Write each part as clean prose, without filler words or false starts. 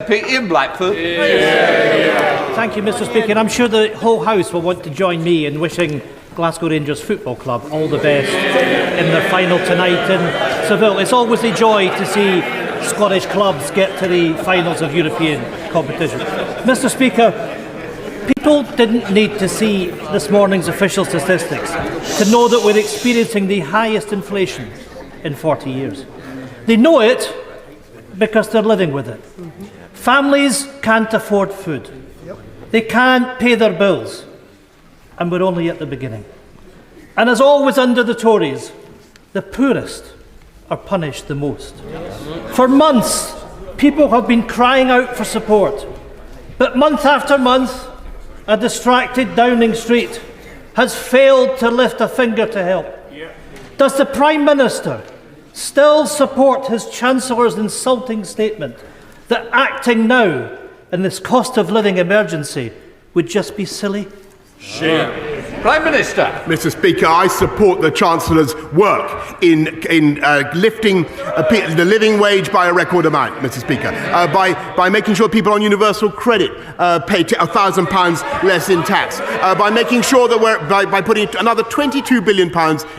Ian Blackford. Thank you, Mr. Speaker. I'm sure the whole House will want to join me in wishing Glasgow Rangers Football Club all the best in their final tonight in Seville. It's always a joy to see Scottish clubs get to the finals of European competition. Mr. Speaker, people didn't need to see this morning's official statistics to know that we're experiencing the highest inflation in 40 years. They know it because they're living with it. Families can't afford food. They can't pay their bills. And we're only at the beginning. And as always under the Tories, the poorest are punished the most. For months, people have been crying out for support. But month after month, a distracted Downing Street has failed to lift a finger to help. Does the Prime Minister still support his Chancellor's insulting statement that acting now in this cost of living emergency would just be silly? Prime Minister. Mr. Speaker, I support the Chancellor's work in lifting the living wage by a record amount, Mr. Speaker, by making sure people on universal credit pay £1,000 less in tax, by making sure that by putting another £22 billion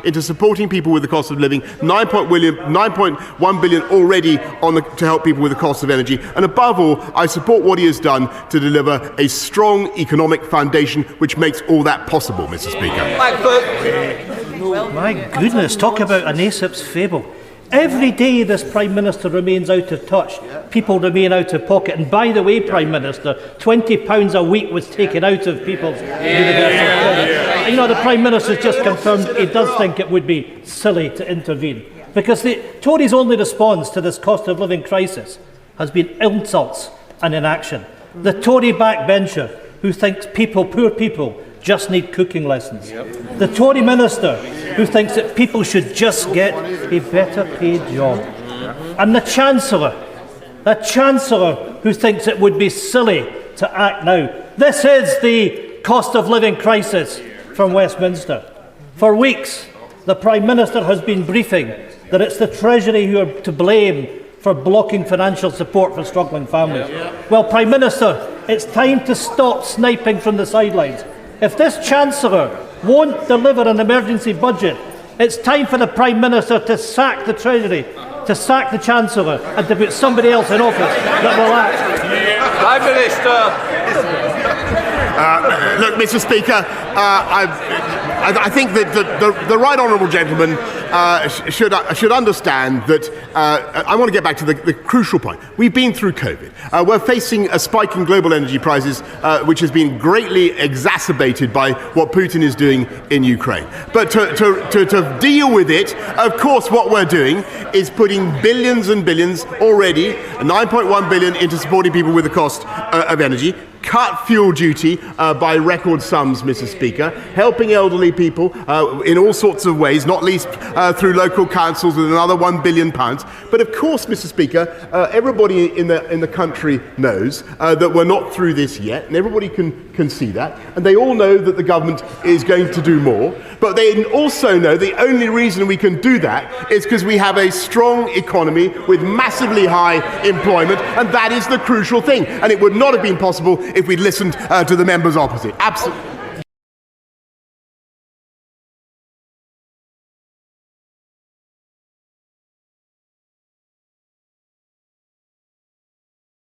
into supporting people with the cost of living, 9.1 billion already to help people with the cost of energy, and above all, I support what he has done to deliver a strong economic foundation which makes all that possible, Mr. Speaker. My goodness, talk about an Aesop's fable. Every day this Prime Minister remains out of touch, people remain out of pocket. And by the way, Prime Minister, £20 a week was taken out of people's universal credit. You know, the Prime Minister's just confirmed he does think it would be silly to intervene. Because the Tories' only response to this cost of living crisis has been insults and inaction. The Tory backbencher who thinks poor people just need cooking lessons. The Tory minister who thinks that people should just get a better paid job. And the Chancellor who thinks it would be silly to act now. This is the cost of living crisis from Westminster. For weeks, the Prime Minister has been briefing that it's the Treasury who are to blame for blocking financial support for struggling families. Well, Prime Minister, it's time to stop sniping from the sidelines. If this Chancellor won't deliver an emergency budget, it's time for the Prime Minister to sack the Treasury, to sack the Chancellor, and to put somebody else in office that will act. Prime Minister. Look, Mr. Speaker, I think that the right honourable gentleman should understand that I want to get back to the crucial point. We've been through COVID. We're facing a spike in global energy prices, which has been greatly exacerbated by what Putin is doing in Ukraine. But to deal with it, of course, what we're doing is putting billions and billions already, 9.1 billion, into supporting people with the cost of energy. Cut fuel duty by record sums, Mr. Speaker, helping elderly people in all sorts of ways, not least through local councils with another £1 billion. But of course, Mr. Speaker, everybody in the country knows that we're not through this yet, and everybody can see that, and they all know that the government is going to do more. But they also know the only reason we can do that is because we have a strong economy with massively high employment, and that is the crucial thing. And it would not have been possible if we'd listened to the members opposite. Absolutely.